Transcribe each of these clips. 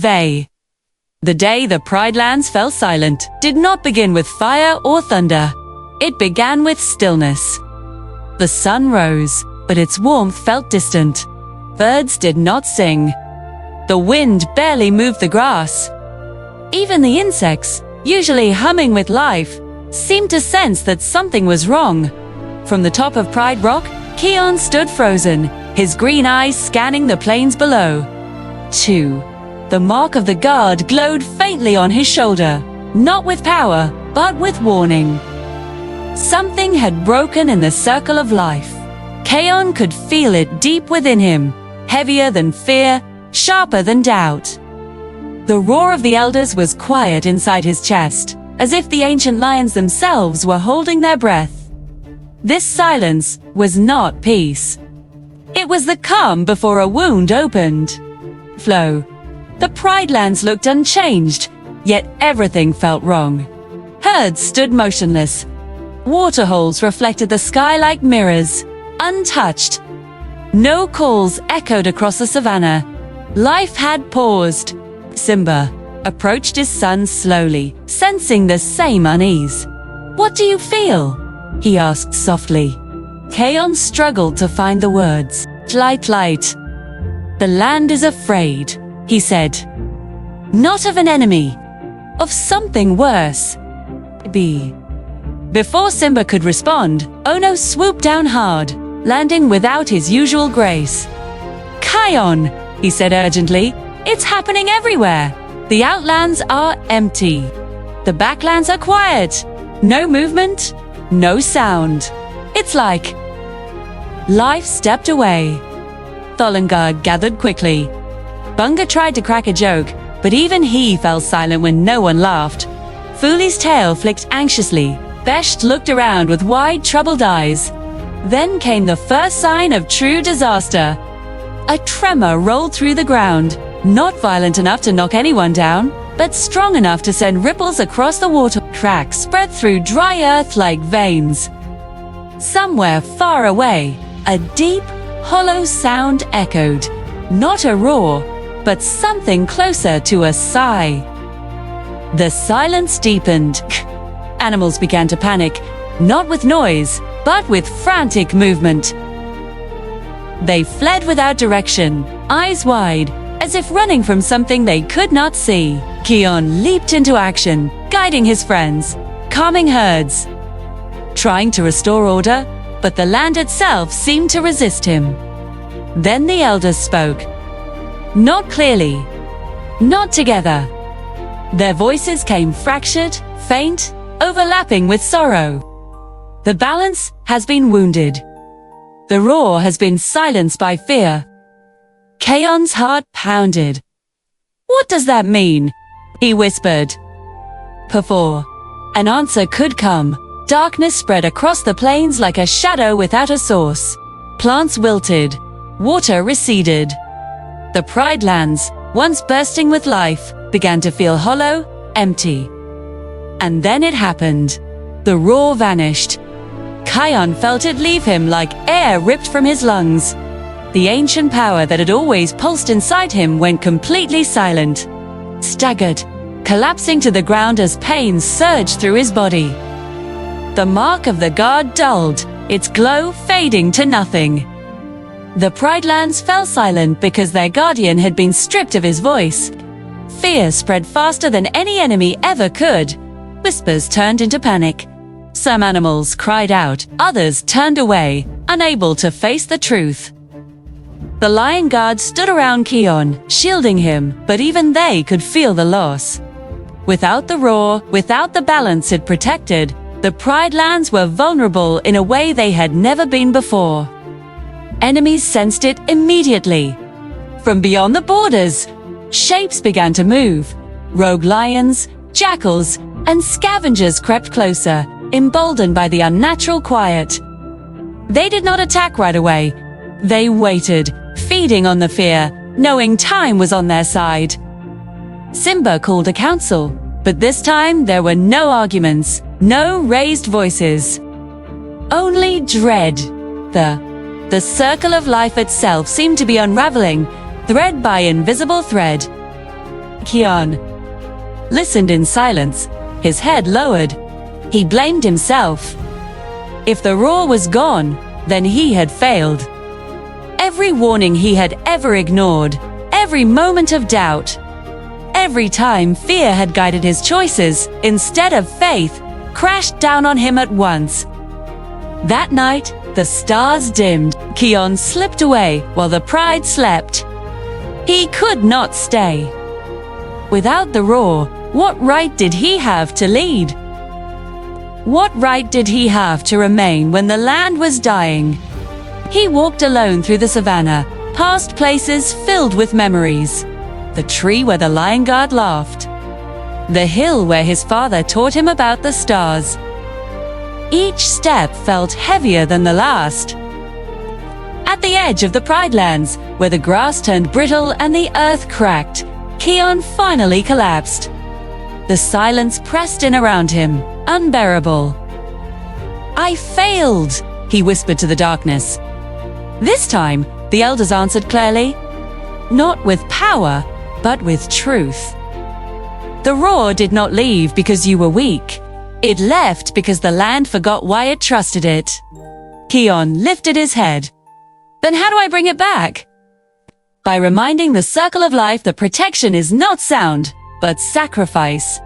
The day the Pride Lands fell silent did not begin with fire or thunder. It began with stillness. The sun rose, but its warmth felt distant. Birds did not sing. The wind barely moved the grass. Even the insects, usually humming with life, seemed to sense that something was wrong. From the top of Pride Rock, Kion stood frozen, his green eyes scanning the plains below. 2. The mark of the guard glowed faintly on his shoulder, not with power, but with warning. Something had broken in the circle of life. Kion could feel it deep within him, heavier than fear, sharper than doubt. The roar of the elders was quiet inside his chest, as if the ancient lions themselves were holding their breath. This silence was not peace. It was the calm before a wound opened. Flow. The Pride Lands looked unchanged, yet everything felt wrong. Herds stood motionless. Waterholes reflected the sky like mirrors, untouched. No calls echoed across the savannah. Life had paused. Simba approached his son slowly, sensing the same unease. "What do you feel?" he asked softly. Kion struggled to find the words. Light. "The land is afraid," he said. "Not of an enemy, of something worse." Before Simba could respond, Ono swooped down hard, landing without his usual grace. "Kion," he said urgently, "it's happening everywhere. The outlands are empty. The backlands are quiet. No movement, no sound. It's like life stepped away." Thorlengard gathered quickly. Bunga tried to crack a joke, but even he fell silent when no one laughed. Foolie's tail flicked anxiously. Besht looked around with wide, troubled eyes. Then came the first sign of true disaster. A tremor rolled through the ground, not violent enough to knock anyone down, but strong enough to send ripples across the water. Cracks spread through dry earth like veins. Somewhere far away, a deep, hollow sound echoed. Not a roar, but something closer to a sigh. The silence deepened. Animals began to panic, not with noise, but with frantic movement. They fled without direction, eyes wide, as if running from something they could not see. Kion leaped into action, guiding his friends, calming herds, trying to restore order, but the land itself seemed to resist him. Then the elders spoke. Not clearly, not together. Their voices came fractured, faint, overlapping with sorrow. The balance has been wounded. The roar has been silenced by fear. Kion's heart pounded. "What does that mean?" he whispered. Before an answer could come, darkness spread across the plains like a shadow without a source. Plants wilted, water receded. The Pride Lands, once bursting with life, began to feel hollow, empty. And then it happened. The roar vanished. Kion felt it leave him like air ripped from his lungs. The ancient power that had always pulsed inside him went completely silent. Staggered, collapsing to the ground as pain surged through his body. The mark of the guard dulled, its glow fading to nothing. The Pride Lands fell silent because their guardian had been stripped of his voice. Fear spread faster than any enemy ever could. Whispers turned into panic. Some animals cried out, others turned away, unable to face the truth. The Lion Guard stood around Kion, shielding him, but even they could feel the loss. Without the roar, without the balance it protected, the Pride Lands were vulnerable in a way they had never been before. Enemies sensed it immediately. From beyond the borders, shapes began to move. Rogue lions, jackals, and scavengers crept closer, emboldened by the unnatural quiet. They did not attack right away. They waited, feeding on the fear, knowing time was on their side. Simba called a council, but this time there were no arguments, no raised voices. Only dread. The circle of life itself seemed to be unraveling, thread by invisible thread. Kion listened in silence, his head lowered. He blamed himself. If the roar was gone, then he had failed. Every warning he had ever ignored, every moment of doubt, every time fear had guided his choices instead of faith, crashed down on him at once. That night, the stars dimmed. Kion slipped away while the pride slept. He could not stay. Without the roar, what right did he have to lead? What right did he have to remain when the land was dying? He walked alone through the savannah, past places filled with memories. The tree where the Lion Guard laughed. The hill where his father taught him about the stars. Each step felt heavier than the last. At the edge of the Pride Lands, where the grass turned brittle and the earth cracked, Kion finally collapsed. The silence pressed in around him, unbearable. "I failed," he whispered to the darkness. This time, the elders answered clearly, not with power, but with truth. The roar did not leave because you were weak. It left because the land forgot why it trusted it. Kion lifted his head. Then how do I bring it back? By reminding the circle of life that protection is not sound, but sacrifice.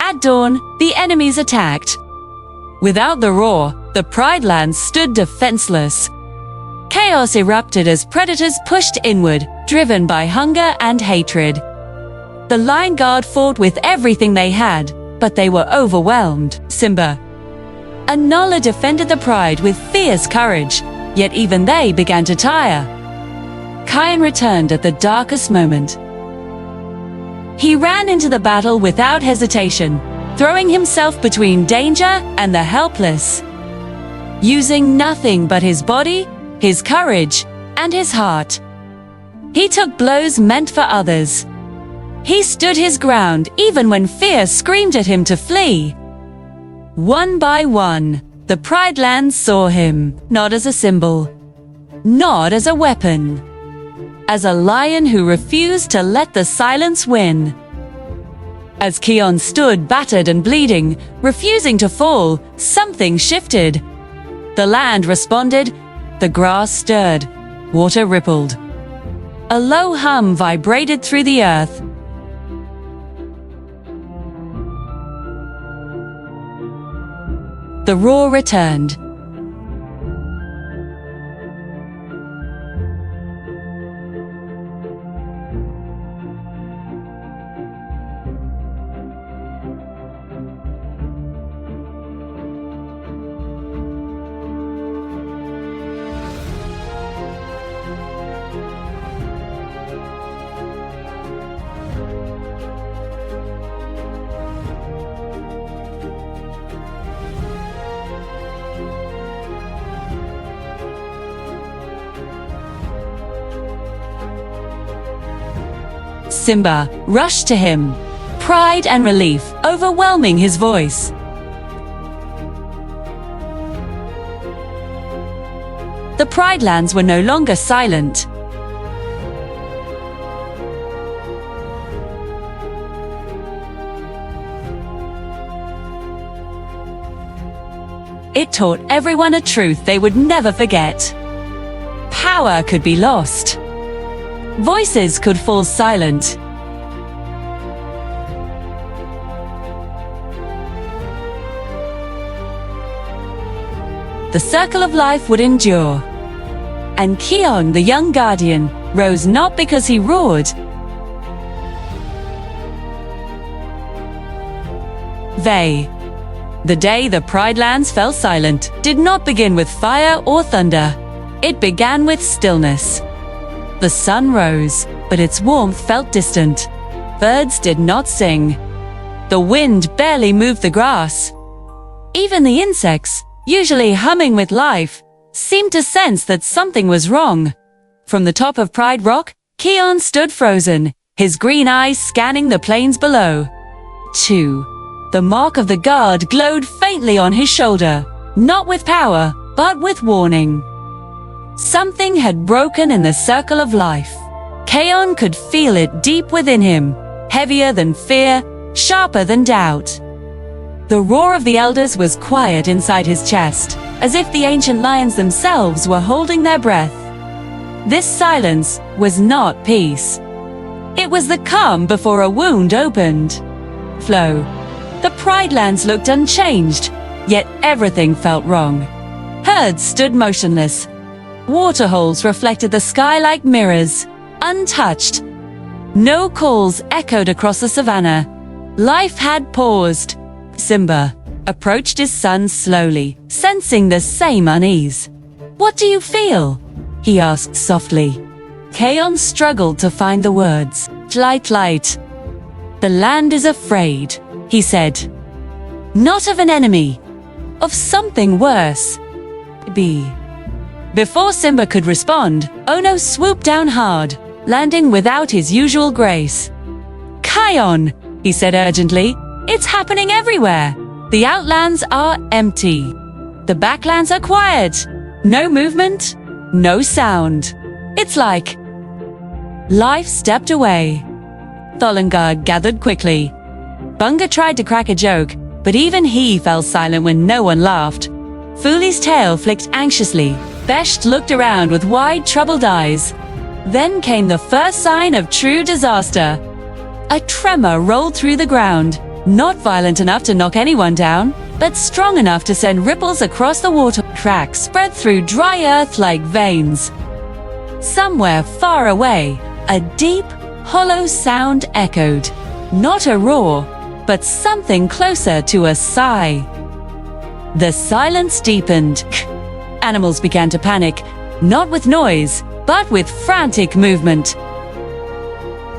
At dawn, the enemies attacked. Without the roar, the Pride Lands stood defenseless. Chaos erupted as predators pushed inward, driven by hunger and hatred. The Lion Guard fought with everything they had, but they were overwhelmed. Simba and Nala defended the pride with fierce courage, yet even they began to tire. Kion returned at the darkest moment. He ran into the battle without hesitation, throwing himself between danger and the helpless. Using nothing but his body, his courage, and his heart. He took blows meant for others. He stood his ground even when fear screamed at him to flee. One by one, the Pride Lands saw him, not as a symbol, not as a weapon, as a lion who refused to let the silence win. As Kion stood battered and bleeding, refusing to fall, something shifted. The land responded, the grass stirred, water rippled. A low hum vibrated through the earth. The roar returned. Simba rushed to him, pride and relief overwhelming his voice. The Pride Lands were no longer silent. It taught everyone a truth they would never forget. Power could be lost. Voices could fall silent. The circle of life would endure. And Kion, the young guardian, rose not because he roared. The day the Pride Lands fell silent did not begin with fire or thunder. It began with stillness. The sun rose, but its warmth felt distant. Birds did not sing. The wind barely moved the grass. Even the insects, usually humming with life, seemed to sense that something was wrong. From the top of Pride Rock, Kion stood frozen, his green eyes scanning the plains below. 2. The mark of the guard glowed faintly on his shoulder, not with power, but with warning. Something had broken in the circle of life. Kion could feel it deep within him. heavier than fear, sharper than doubt. The roar of the elders was quiet inside his chest, as if the ancient lions themselves were holding their breath. This silence was not peace. It was the calm before a wound opened. Flow. The Pride Lands looked unchanged, yet everything felt wrong. Herds stood motionless. Waterholes reflected the sky like mirrors, untouched. No calls echoed across the savannah. Life had paused. Simba approached his son slowly, sensing the same unease. "What do you feel?" he asked softly. Kion struggled to find the words. Light. "The land is afraid," he said. "Not of an enemy, of something worse." Before Simba could respond, Ono swooped down hard, landing without his usual grace. "Kion," he said urgently, "it's happening everywhere. The outlands are empty. The backlands are quiet. No movement, no sound. It's like life stepped away." Thorlengard gathered quickly. Bunga tried to crack a joke, but even he fell silent when no one laughed. Foolie's tail flicked anxiously. Besht looked around with wide, troubled eyes. Then came the first sign of true disaster. A tremor rolled through the ground, not violent enough to knock anyone down, but strong enough to send ripples across the water. Cracks spread through dry earth like veins. Somewhere far away, a deep, hollow sound echoed. Not a roar, but something closer to a sigh. The silence deepened. Animals began to panic, not with noise, but with frantic movement.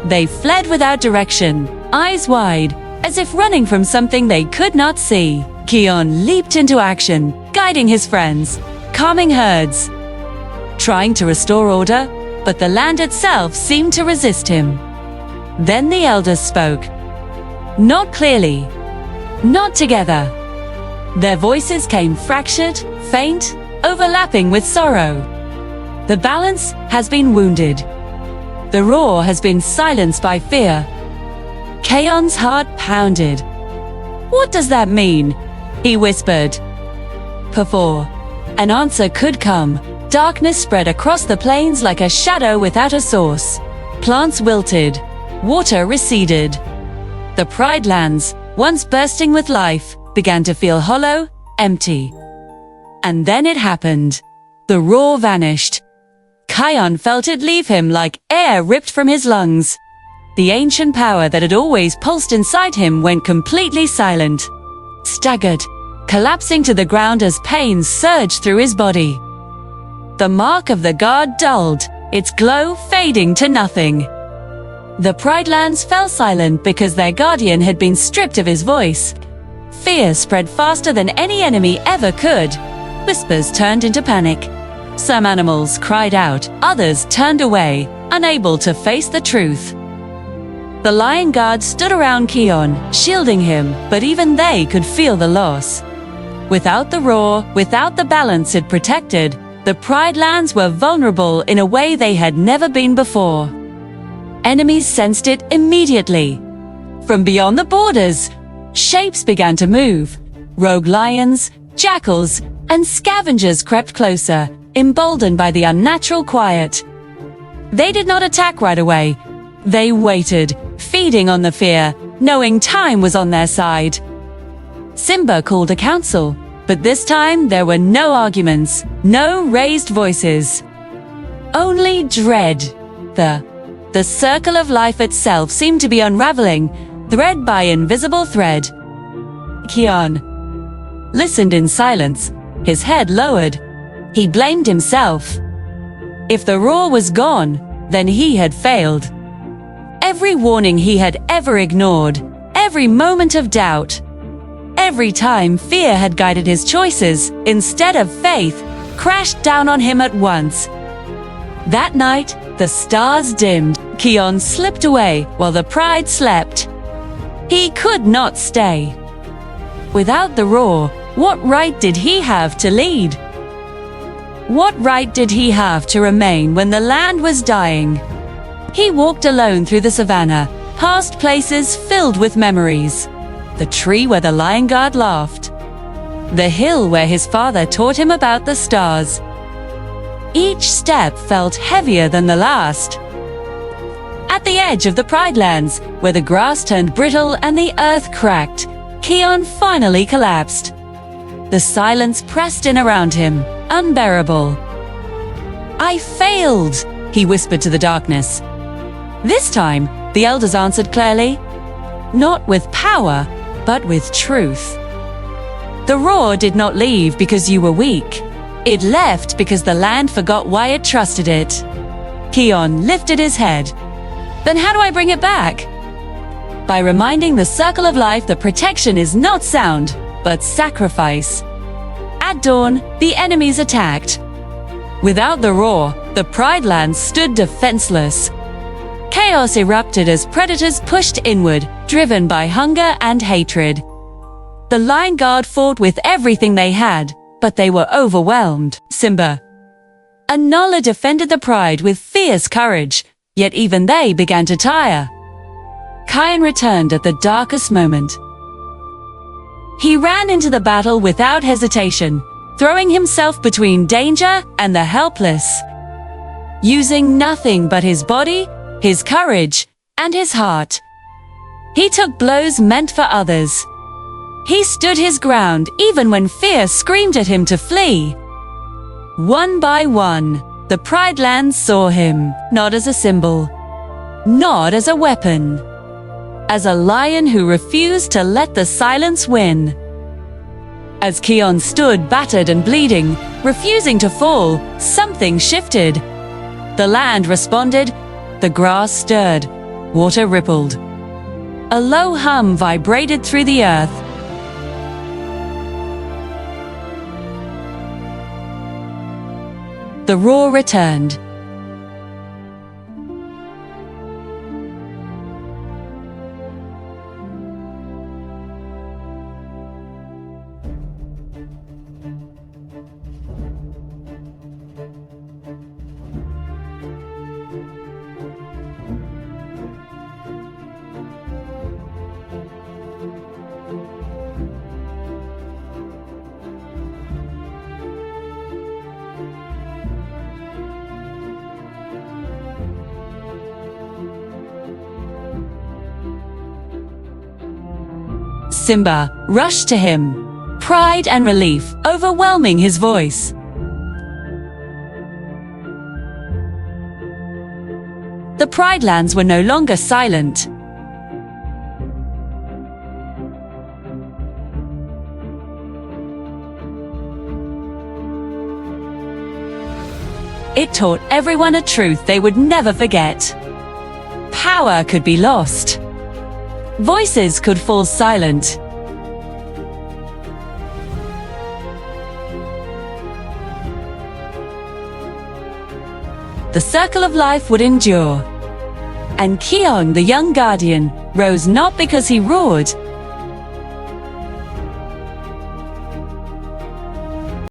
They fled without direction, eyes wide, as if running from something they could not see. Kion leaped into action, guiding his friends, calming herds, trying to restore order, but the land itself seemed to resist him. Then the elders spoke. Not clearly, not together. Their voices came fractured, faint, overlapping with sorrow. The balance has been wounded. The roar has been silenced by fear. Kion's heart pounded. "What does that mean?" he whispered. Before an answer could come, darkness spread across the plains like a shadow without a source. Plants wilted, water receded. The Pride Lands, once bursting with life, began to feel hollow, empty. And then it happened. The roar vanished. Kion felt it leave him like air ripped from his lungs. The ancient power that had always pulsed inside him went completely silent. Staggered, collapsing to the ground as pain surged through his body. The mark of the guard dulled, its glow fading to nothing. The Pride Lands fell silent because their guardian had been stripped of his voice. Fear spread faster than any enemy ever could. Whispers turned into panic. Some animals cried out, others turned away, unable to face the truth. The Lion Guard stood around Kion, shielding him, but even they could feel the loss. Without the roar, without the balance it protected, the Pride Lands were vulnerable in a way they had never been before. Enemies sensed it immediately. From beyond the borders, shapes began to move. Rogue lions, jackals, and scavengers crept closer, emboldened by the unnatural quiet. They did not attack right away. They waited, feeding on the fear, knowing time was on their side. Simba called a council, but this time there were no arguments, no raised voices. Only dread. The circle of life itself seemed to be unraveling, thread by invisible thread. Kion listened in silence, his head lowered. He blamed himself. If the roar was gone, then he had failed. Every warning he had ever ignored, every moment of doubt, every time fear had guided his choices instead of faith, crashed down on him at once. That night, the stars dimmed. Kion slipped away while the pride slept. He could not stay. Without the roar, what right did he have to lead? What right did he have to remain when the land was dying? He walked alone through the savannah, past places filled with memories. The tree where the Lion Guard laughed. The hill where his father taught him about the stars. Each step felt heavier than the last. At the edge of the Pride Lands, where the grass turned brittle and the earth cracked, Kion finally collapsed. The silence pressed in around him, unbearable. "I failed," he whispered to the darkness. This time, the elders answered clearly, "Not with power, but with truth. The roar did not leave because you were weak. It left because the land forgot why it trusted it." Kion lifted his head. "Then how do I bring it back?" "By reminding the circle of life that protection is not sound, but sacrifice." At dawn, the enemies attacked. Without the roar, the Pride Lands stood defenseless. Chaos erupted as predators pushed inward, driven by hunger and hatred. The Lion Guard fought with everything they had, but they were overwhelmed. Simba and Nala defended the Pride with fierce courage, yet even they began to tire. Kion returned at the darkest moment. He ran into the battle without hesitation, throwing himself between danger and the helpless. Using nothing but his body, his courage, and his heart. He took blows meant for others. He stood his ground even when fear screamed at him to flee. One by one, the Pride Lands saw him, not as a symbol, not as a weapon, as a lion who refused to let the silence win. As Kion stood battered and bleeding, refusing to fall, something shifted. The land responded, the grass stirred, water rippled. A low hum vibrated through the earth. The roar returned. Simba rushed to him, pride and relief overwhelming his voice. The Pride Lands were no longer silent. It taught everyone a truth they would never forget. Power could be lost. Voices could fall silent. The circle of life would endure. And Kion, the young guardian, rose not because he roared,